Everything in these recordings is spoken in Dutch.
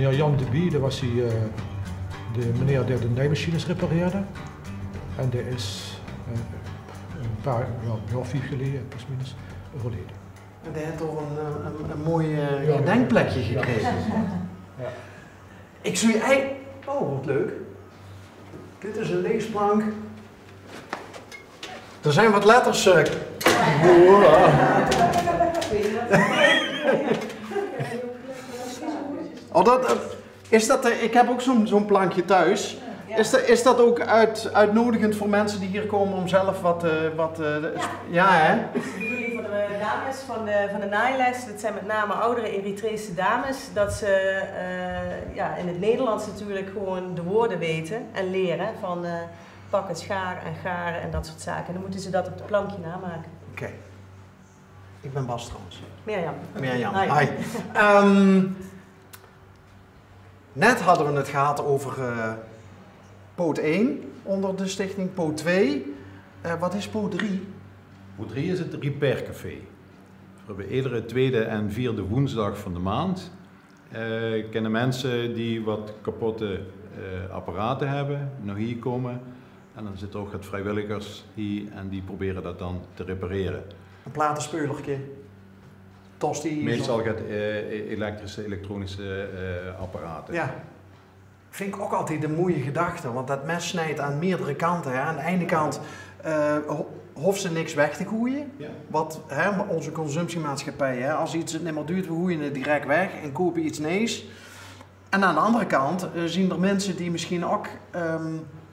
meneer Jan de Bie, dat was de meneer die de naaimachines repareerde. En die is een paar jaar 4 geleden, plus minus, overleden. En die heeft toch een mooi gedenkplekje gekregen. Ja. Ik zie eigenlijk... Oh, wat leuk. Dit is een leesplank. Er zijn wat letters. Is dat, ik heb ook zo'n plankje thuis. Is dat ook uitnodigend voor mensen die hier komen om zelf ja, hè? Dat is de bedoeling voor de dames van de naailes. Dat zijn met name oudere Eritrese dames. Dat ze in het Nederlands natuurlijk gewoon de woorden weten en leren van pakken, schaar en garen en dat soort zaken. En dan moeten ze dat op de plankje namaken. Oké. Ik ben Bas trouwens. Mirjam. Hi. Net hadden we het gehad over poot 1 onder de stichting, poot 2. Wat is poot 3? Poot 3 is het Repair Café. We hebben iedere tweede en vierde woensdag van de maand kennen mensen die wat kapotte apparaten hebben, naar hier komen. En dan zitten ook wat vrijwilligers hier en die proberen dat dan te repareren. Een platenspelertje, tosti. Meestal gaat elektronische apparaten. Ja. Vind ik ook altijd een mooie gedachte, want dat mes snijdt aan meerdere kanten. Hè. Aan de ene kant hoeft ze niks weg te gooien. Ja. Wat onze consumptiemaatschappij, hè, als iets het niet meer duurt, we gooien het direct weg en kopen iets nieuws. En aan de andere kant zien er mensen die misschien ook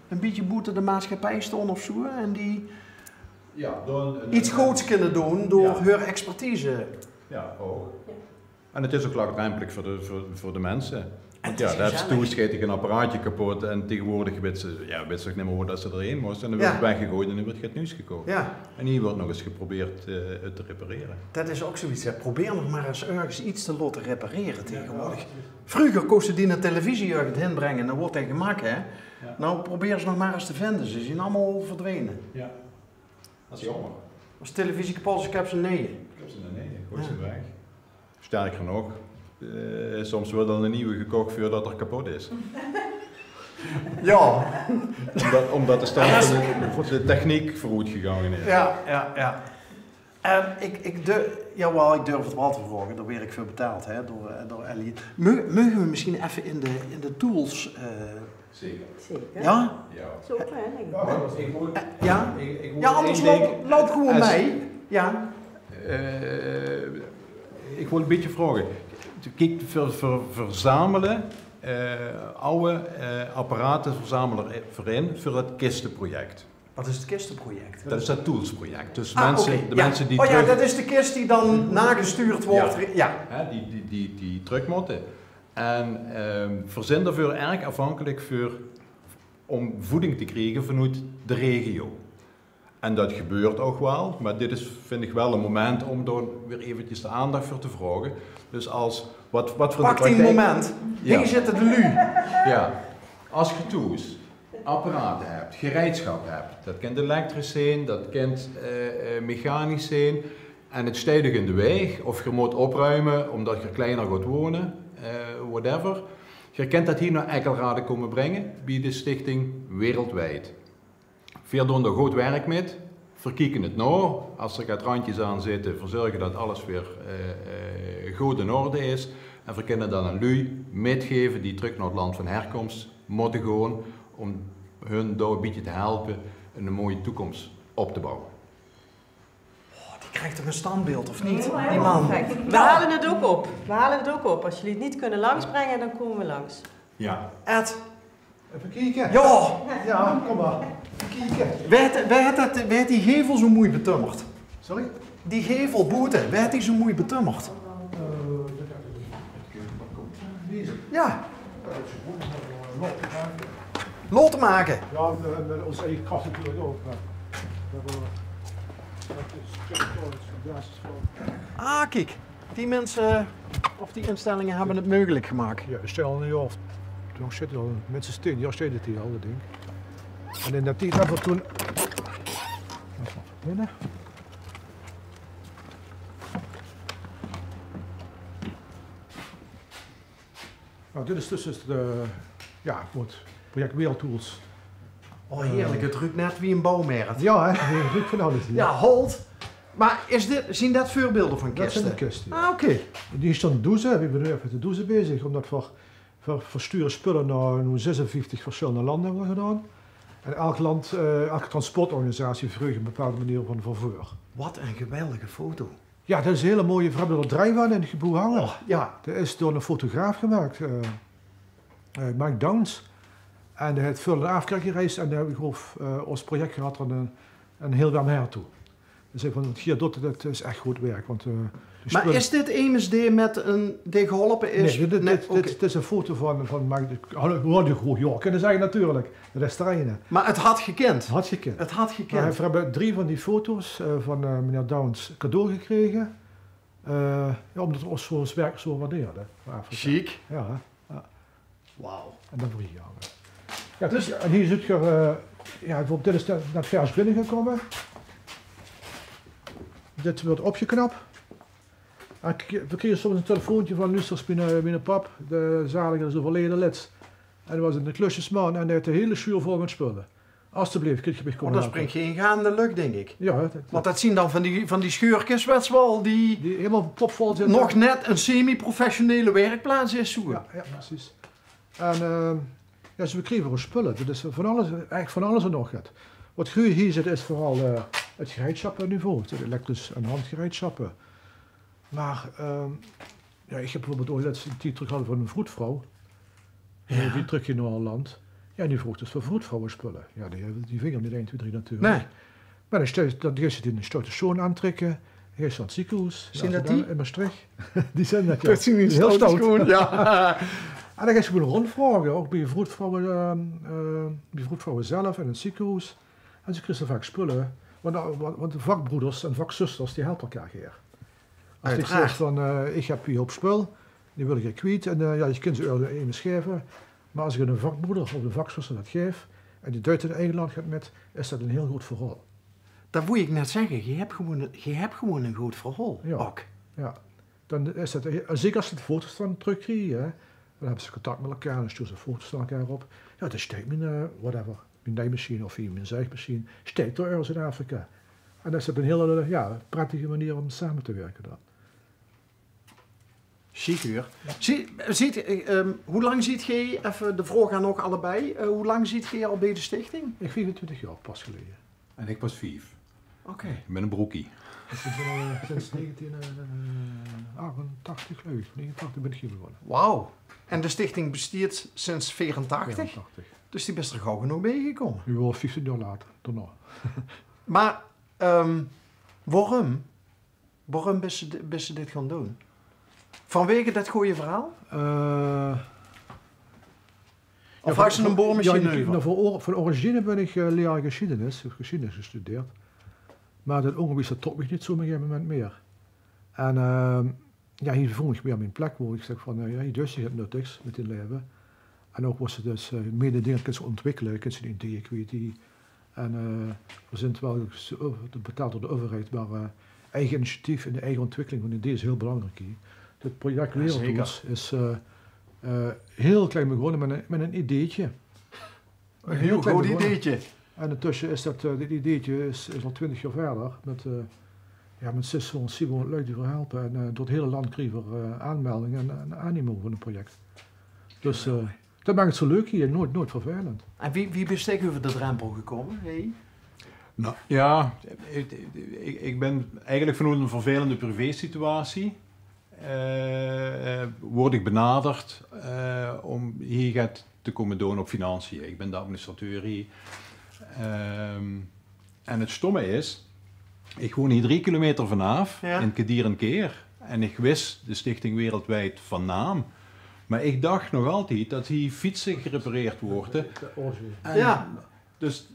een beetje boete de maatschappij staan of zo. En die iets groots kunnen doen door hun expertise. Ja, ook. Ja. En het is ook laagdrempelig voor de mensen. Want ja, dat is toen scheet ik een apparaatje kapot en tegenwoordig weet ze niet meer hoe dat ze erheen moest. En dan wordt het weggegooid en dan wordt het nieuws gekocht. Ja. En hier wordt nog eens geprobeerd het te repareren. Dat is ook zoiets. Hè. Probeer nog maar eens ergens iets te laten repareren tegenwoordig. Ja. Vroeger kosten die een televisie ergens inbrengen en dan wordt hij gemaakt. Hè. Ja. Nou, probeer ze nog maar eens te vinden. Ze zijn allemaal verdwenen. Ja, dat is jammer. Als de televisie kapot is, ik heb ze nee. Ik heb ze nee, ik gooi ze weg. Sterker nog. Soms wordt dan een nieuwe gekocht voordat er kapot is. Ja. Omdat de stand van de techniek vooruit gegaan is. Ja. En ik durf het wel te vragen, daar werd ik voor betaald door Ellie. Mogen we misschien even in de tools... Zeker. Ja? Ja. Zo klein. Ja, anders loop gewoon mee. Ja. Ik wil een beetje vragen. Kijk, verzamelen, oude apparaten verzamelen voor het kistenproject. Wat is het kistenproject? Dat is dat toolsproject. Dus mensen die dat is de kist die dan nagestuurd wordt. Ja. Die terug moeten. En verzin daarvoor erg afhankelijk om voeding te krijgen vanuit de regio. En dat gebeurt ook wel, maar dit is, vind ik wel een moment om daar weer eventjes de aandacht voor te vragen. Dus wat voor Pak de praktijk... die moment, hier zitten de lu. Ja, als je tools, apparaten hebt, gereedschap hebt, dat kan elektrisch zijn, dat kan mechanisch zijn, en het stijdig in de weg, of je moet opruimen omdat je kleiner gaat wonen, whatever. Je kent dat hier naar Eckelrade komen brengen, bij de stichting wereldwijd. Veel doen er goed werk met, verkieken het nou, als er gaat randjes aan zitten, verzorgen dat alles weer goed in orde is. En we kunnen dan een lui metgeven die terug naar het land van herkomst moeten gaan, om hun daar een beetje te helpen en een mooie toekomst op te bouwen. Oh, die krijgt toch een standbeeld, of niet? Die man. We halen het ook op. Als jullie het niet kunnen langsbrengen, dan komen we langs. Ja. Ed. Even kijken. Ja, kom maar. Kijken. Wij had die gevel zo mooi betummerd. Sorry? Die gevel, boete, wij had die zo mooi betummerd. Deze? Ja. Dat is gewoon Lot maken. Ja, met onze eigen kast natuurlijk ook. Ah, kijk. Die mensen, of die instellingen hebben het mogelijk gemaakt. Ja, stel nu af. Toen zitten al mensen 10 jaar steden die al dat ding. En in dat tijd hebben we toen... Binnen. Nou, dit is dus het project Wereldtools. Oh heerlijk, het ruikt net wie een bouwmerk. Ja, hè? Het ruikt van alles. Ja, Holt. Maar zien dat voorbeelden van Dat kisten? zijn de kisten. Ah, oké. Die is dan douze, we zijn nu even met de douze bezig, omdat we versturen spullen naar nu 56 verschillende landen hebben we gedaan. En elke transportorganisatie vraagt een bepaalde manier van vervoer. Wat een geweldige foto. Ja, dat is een hele mooie, we hebben er 3 van in het gebouw hangen. Oh, ja. Dat is door een fotograaf gemaakt, Mike Downs. En hij heeft veel in Afrika gereisd en daar hebben we ons project gehad een heel warm her toe. Dus ik van wat hier doet, dat is echt goed werk. Want, Maar is dit MSD met een die geholpen is? Nee, dit is een foto van Mike. Ja, kunnen zeggen natuurlijk. Dat is er een. Maar het had gekend. Had gekend. Het had gekend. We hebben 3 van die foto's van meneer Downs cadeau gekregen. Omdat ons voor ons werk zo waardeerde. Chic. Ja. Wauw. En dan voor hier hangen. Ja, dus, en hier zit je, dit is net vers binnengekomen. Dit wordt opgeknapt. En we kregen soms een telefoontje van Lucers mijn pap, de zalige is overleden lid. En dat was een klusjesman en hij had de hele schuur vol met spullen. Alsjeblieft, kun je mij komen dat springt geen gaande lucht, denk ik. Ja. Want dat zien dan van die scheurtjes, weet je wel, die helemaal popvol zitten. nog net een semi-professionele werkplaats is zoeken. Ja, precies. En dus we kregen voor spullen. Dat is van alles, eigenlijk van alles en nog wat. Wat hier zit is vooral het gereedschappenniveau, het elektrisch en handgereedschappen. Maar ik heb bijvoorbeeld ooit laatst een tijd terug gehad van een vroedvrouw. Ja. Die terug in Noord-Land. Ja, die vroeg dus voor vroedvrouwen spullen. Ja, die vinger niet 1, 2, 3 natuurlijk. Nee. Maar dan is het in een stoute zoon aantrekken. Hij is aan het ziekenhuis. Zien dat die? In Maastricht. Die zijn dat, ja. Dat zien die heel stout. Gewoon, ja. En dan ga je gewoon rondvragen, ook bij vroedvrouwen zelf in het ziekenhuis. En ze krijgen vaak spullen. Want de vakbroeders en vakzusters die helpen elkaar hier. Als ik zeg van, ik heb hier op spul, die wil ik kwijt. En je kunt ze even geven. Maar als ik een vakbroeder of een vakzuster dat geef, en die uit in eigen land gaat met, is dat een heel goed verhaal. Dat moet ik net zeggen, je hebt gewoon een goed verhaal. Ja. Ook. Ja. Dan is dat, zeker als ze de foto's van terugkrijgen, dan hebben ze contact met elkaar en sturen ze foto's naar elkaar op. Ja, dan steekt mijn naaimachine of mijn zuigmachine, steekt door in Zuid-Afrika. En dat is een hele prettige manier om samen te werken dan. Chicuur. Hoe lang ziet je, even de vraag aan ook allebei, hoe lang ziet je al bij de stichting? Ik 24 jaar pas geleden. En ik was 5. Oké. Ik ben een broekie. Sinds 1988 geloof ik. 89 ben ik hier begonnen. Wauw. En de stichting bestaat sinds 84? 84. Dus die best er gauw genoeg meegekomen. Nu al 15 jaar later, daarna. Maar waarom? Waarom ben je dit gaan doen? Vanwege dat goede verhaal? Of had je een boormachine? Van origine ben ik leraar geschiedenis gestudeerd. Maar dat ongeveer trok me niet zo op een gegeven moment meer. En hier vond ik meer mijn plek waar ik zeg van, dus je hebt nuttigs met in leven. En ook was het dus mede dingen kunnen ontwikkelen, kunnen ze die ideeën kwijt. En we zijn wel betaald door de overheid, maar eigen initiatief en de eigen ontwikkeling van ideeën is heel belangrijk hier. Het project Wereldtools is heel klein begonnen met een ideetje. Een heel goed ideetje. En intussen is dit ideetje is al 20 jaar verder met 600, 700 lui die voor helpen. En door het hele land kregen we aanmeldingen en animo van het project. Dus dat maakt het zo leuk hier, nooit vervelend. En wie is tegen over de drempel gekomen? Hey? Nou, ja, ik ben eigenlijk vanuit een vervelende privésituatie. Word ik benaderd om hier te komen doen op financiën. Ik ben de administrateur hier. En het stomme is, ik woon hier 3 kilometer vanaf, in Kedierenkeer. En ik wist de Stichting Wereldwijd van naam. Maar ik dacht nog altijd dat hier fietsen gerepareerd worden. Dus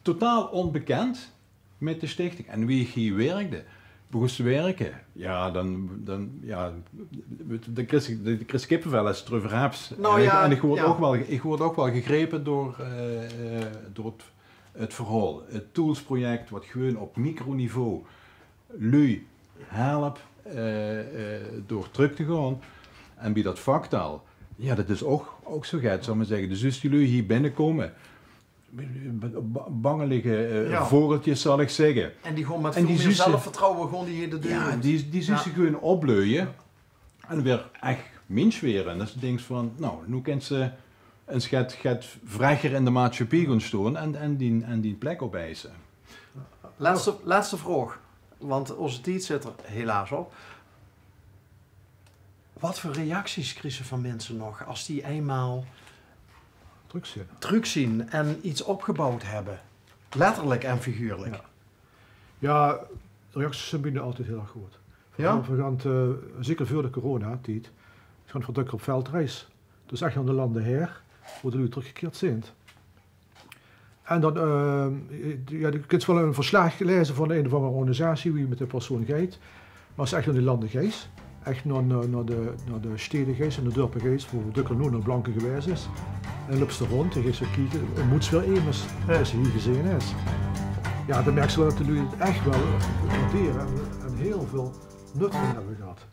totaal onbekend met de stichting. En wie hier werkte, begon te werken, dan krijg kippenvel als je het erover hebt. Nou, en ik word ook wel gegrepen door het verhaal. Het toolsproject wat gewoon op microniveau lui helpt door terug te gaan. En bij dat vaktaal, Ja, dat is ook zo gaat, zal ik maar zeggen. Dus als jullie hier binnenkomen, bangelige vogeltjes zal ik zeggen. En die gewoon met veel meer zelfvertrouwen gewoon die de deur. Ja, die zien ze gewoon opleuien. En weer echt mens weer. En dat is denk van, nou, nu kent ze een gaat vrecher in de maatschappij gaan staan en die plek opeisen. Laatste vraag, want onze tijd zit er helaas op. Wat voor reacties krijgen ze van mensen nog als die eenmaal terugzien en iets opgebouwd hebben? Letterlijk en figuurlijk. Ja, de reacties zijn binnen altijd heel erg goed. Ja? We gaan zeker voor de coronatijd, we gaan verdukken op veldreis. Dus echt naar de landen her, waar jullie teruggekeerd zijn. En dan, je kunt wel een verslag lezen van een of andere organisatie, wie met de persoon gaat. Maar als echt naar de landen gaat, echt naar de steden gaat en de dorpen gaat, waar Dukker nu naar Blanke geweest is. En loopt ze rond en gaat ze kijken, en moet ze weer immers, als ze hier gezien is. Ja, dan merk je wel dat jullie het echt wel waarderen en heel veel nut van hebben gehad.